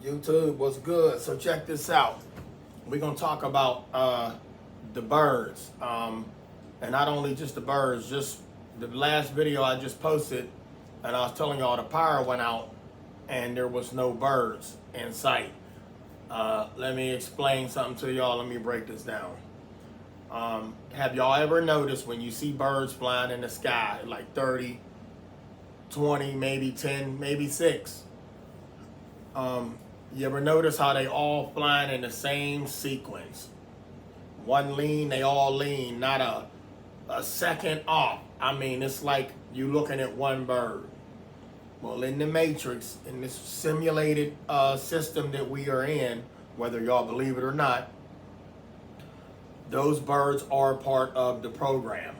YouTube, what's good? So check this out. We're gonna talk about the birds, and not only just the birds. Just the last video I just posted, and I was telling y'all the power went out, and there was no birds in sight. Let me explain something to y'all. Let me break this down. Have y'all ever noticed when you see birds flying in the sky, like 30, 20, maybe 10, maybe 6? You ever notice how they all flying in the same sequence? One lean, they all lean, not a second off. I mean, it's like you looking at one bird. Well, in the Matrix, in this simulated system that we are in, whether y'all believe it or not, those birds are part of the program.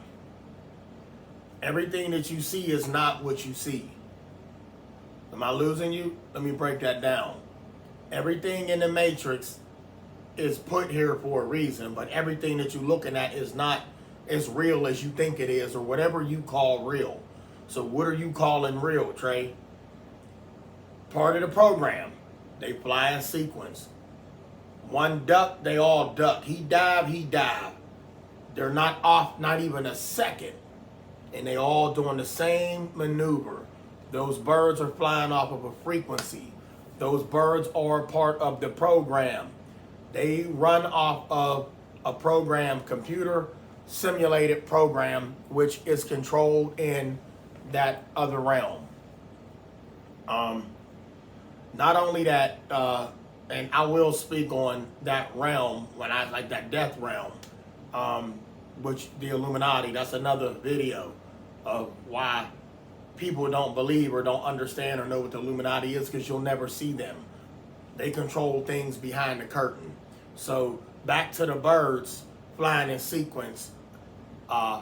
Everything that you see is not what you see. Am I losing you? Let me break that down. Everything in the Matrix is put here for a reason, but everything that you're looking at is not as real as you think it is, or whatever you call real. So what are you calling real, Trey? Part of the program. They fly in sequence. One duck, they all duck. He dive, he dive. They're not off, not even a second. And they all doing the same maneuver. Those birds are flying off of a frequency. Those birds are part of the program. They run off of a program, computer simulated program, which is controlled in that other realm. Not only that, and I will speak on that realm when I like that death realm, which the Illuminati, that's another video of why people don't believe or don't understand or know what the Illuminati is, because you'll never see them. They control things behind the curtain. So back to the birds flying in sequence,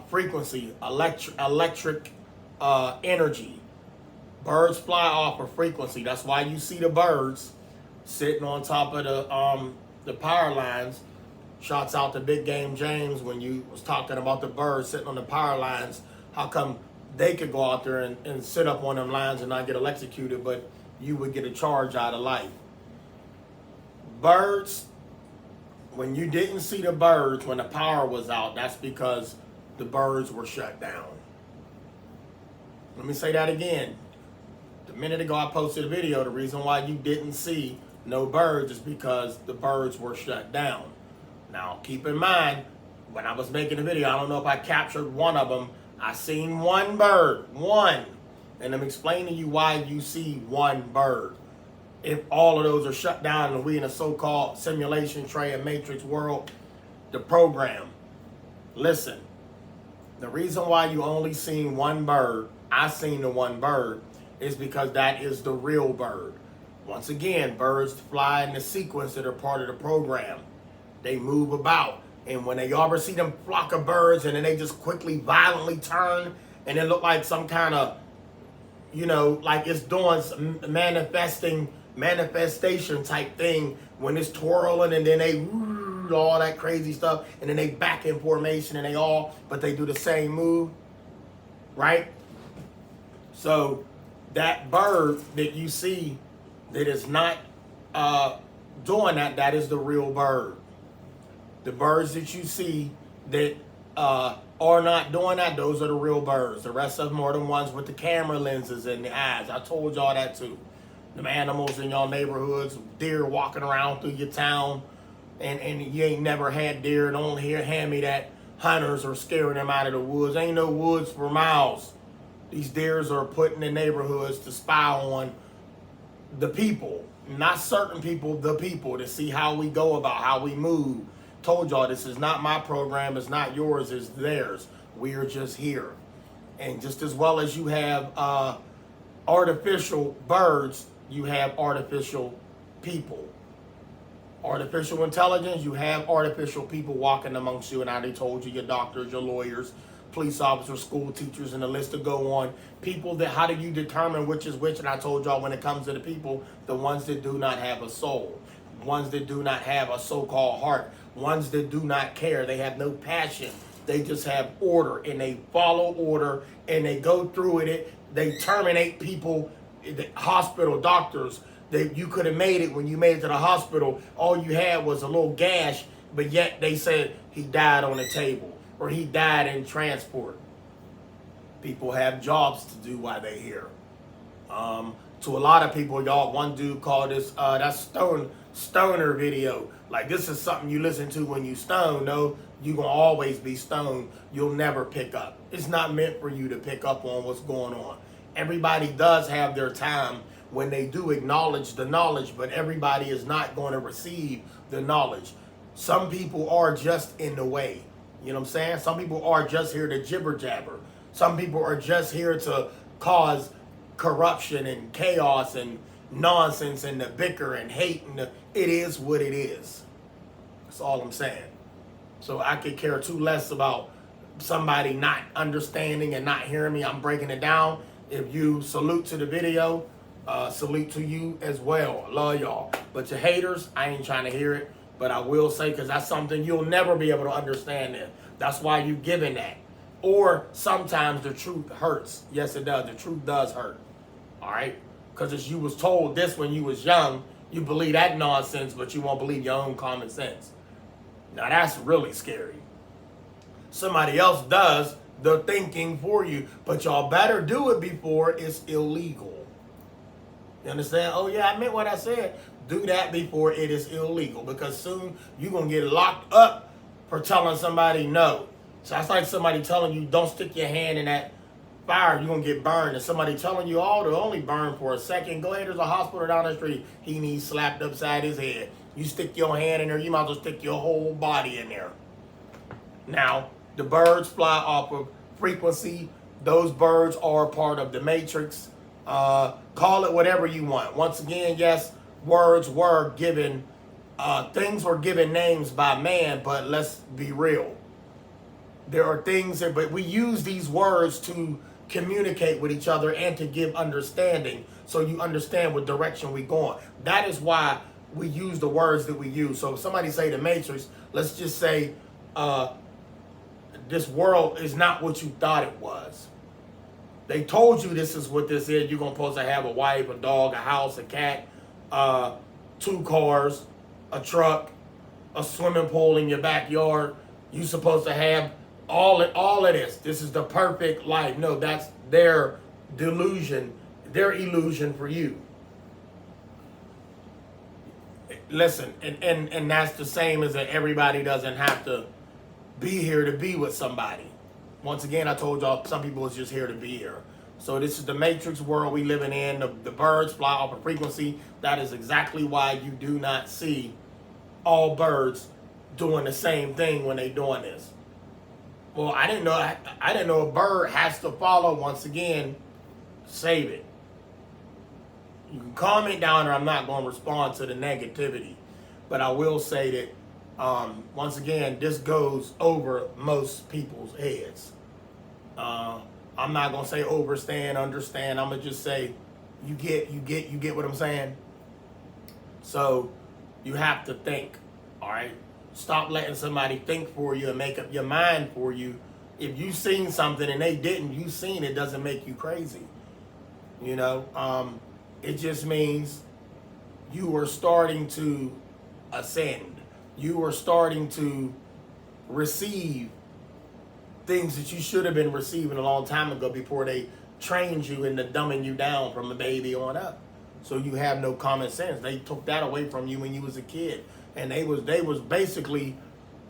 frequency, electric energy. Birds fly off of frequency. That's why you see the birds sitting on top of the power lines. Shouts out to Big Game James when you was talking about the birds sitting on the power lines. How come they could go out there and sit up on them lines and not get electrocuted, but you would get a charge out of life? Birds, when you didn't see the birds when the power was out, that's because the birds were shut down. Let me say that again. A minute ago I posted a video. The reason why you didn't see no birds is because the birds were shut down. Now keep in mind, when I was making the video, I don't know if I captured one of them. I seen one bird, one. And I'm explaining to you why you see one bird. If all of those are shut down and we in a so-called simulation, Trey, and Matrix world, the program. Listen, the reason why you only seen one bird, I seen the one bird, is because that is the real bird. Once again, birds fly in the sequence that are part of the program. They move about. And when you ever see them flock of birds and then they just quickly, violently turn and it look like some kind of, like it's doing some manifestation type thing when it's twirling, and then they all that crazy stuff, and then they back in formation and but they do the same move, right? So that bird that you see that is not doing that is the real bird. The birds that you see that are not doing that, those are the real birds. The rest of them are the ones with the camera lenses in the eyes. I told y'all that too. Them animals in y'all neighborhoods, deer walking around through your town, and you ain't never had deer, and only hand me that hunters are scaring them out of the woods. Ain't no woods for miles. These deers are put in the neighborhoods to spy on the people. Not certain people, the people, to see how we go about, how we move. Told y'all this is not my program, it's not yours, it's theirs. We are just here. And just as well as you have artificial birds, you have artificial people. Artificial intelligence, you have artificial people walking amongst you, and I already told you, your doctors, your lawyers, police officers, school teachers, and the list to go on. People that, how do you determine which is which? And I told y'all when it comes to the people, the ones that do not have a soul, ones that do not have a so-called heart, ones that do not care, they have no passion, they just have order, and they follow order, and they go through it, they terminate people, the hospital doctors, You could have made it. When you made it to the hospital, all you had was a little gash, but yet they said he died on the table or he died in transport. People have jobs to do while they're here. To a lot of people, y'all, one dude called this that stoner video. Like, this is something you listen to when you stone. No, you're going to always be stoned. You'll never pick up. It's not meant for you to pick up on what's going on. Everybody does have their time when they do acknowledge the knowledge, but everybody is not going to receive the knowledge. Some people are just in the way. You know what I'm saying? Some people are just here to jibber jabber. Some people are just here to cause corruption and chaos and nonsense and the bicker and hate, and it is what it is. That's all I'm saying. So I could care too less about somebody not understanding and not hearing me. I'm breaking it down. If you salute to the video, salute to you as well. I love y'all. But your haters, I ain't trying to hear it. But I will say, because that's something you'll never be able to understand it. That's why you giving that. Or sometimes the truth hurts. Yes, it does. The truth does hurt. All right? Because as you was told this when you was young, you believe that nonsense, but you won't believe your own common sense. Now that's really scary. Somebody else does the thinking for you, but y'all better do it before it's illegal. You understand? Oh yeah, I meant what I said. Do that before it is illegal, because soon you're going to get locked up for telling somebody no. So that's like somebody telling you don't stick your hand in that fire, you're going to get burned. And somebody telling you, oh, they'll only burn for a second. Go ahead, there's a hospital down the street. He needs slapped upside his head. You stick your hand in there, you might as well stick your whole body in there. Now, the birds fly off of frequency. Those birds are part of the matrix. Call it whatever you want. Once again, yes, words were given, things were given names by man, but let's be real. There are things that, but we use these words to communicate with each other and to give understanding, so you understand what direction we're going. That is why we use the words that we use. So if somebody say the matrix, let's just say this world is not what you thought it was. They told you this is what this is. You're going to supposed to have a wife, a dog, a house, a cat, 2 cars, a truck, a swimming pool in your backyard. You're supposed to have all of this. This is the perfect life. No, that's their delusion, their illusion for you. Listen, and that's the same as that everybody doesn't have to be here to be with somebody. Once again, I told y'all some people is just here to be here. So this is the matrix world we living in. The birds fly off a frequency. That is exactly why you do not see all birds doing the same thing when they doing this. Well, I didn't know a bird has to follow. Once again, save it. You can comment down there. I'm not going to respond to the negativity. But I will say that, once again, this goes over most people's heads. I'm not going to say overstand, understand. I'm going to just say, you get what I'm saying? So you have to think, all right? Stop letting somebody think for you and make up your mind for you. If you've seen something and they didn't, you seen it, doesn't make you crazy. You know, it just means you are starting to ascend. You are starting to receive things that you should have been receiving a long time ago before they trained you into dumbing you down from a baby on up. So you have no common sense. They took that away from you when you was a kid. And they was basically,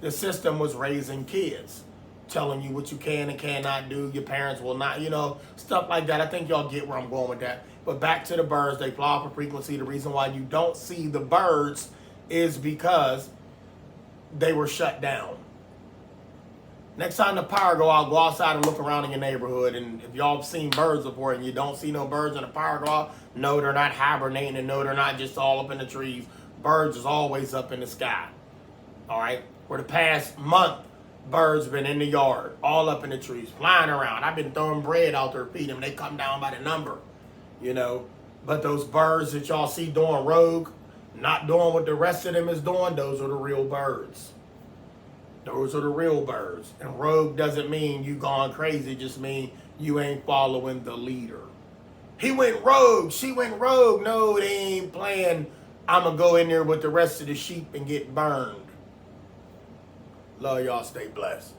the system was raising kids, telling you what you can and cannot do. Your parents will not, you know, stuff like that. I think y'all get where I'm going with that. But back to the birds, they fly off a frequency. The reason why you don't see the birds is because they were shut down. Next time the power go out, go outside and look around in your neighborhood. And if y'all have seen birds before and you don't see no birds and the power go out, no, they're not hibernating, and no, they're not just all up in the trees. Birds is always up in the sky. All right? For the past month, birds been in the yard, all up in the trees, flying around. I've been throwing bread out there, feeding them. They come down by the number, you know. But those birds that y'all see doing rogue, not doing what the rest of them is doing, those are the real birds. Those are the real birds. And rogue doesn't mean you gone crazy. It just mean you ain't following the leader. He went rogue. She went rogue. No, they ain't playing. I'm going to go in there with the rest of the sheep and get burned. Love y'all. Stay blessed.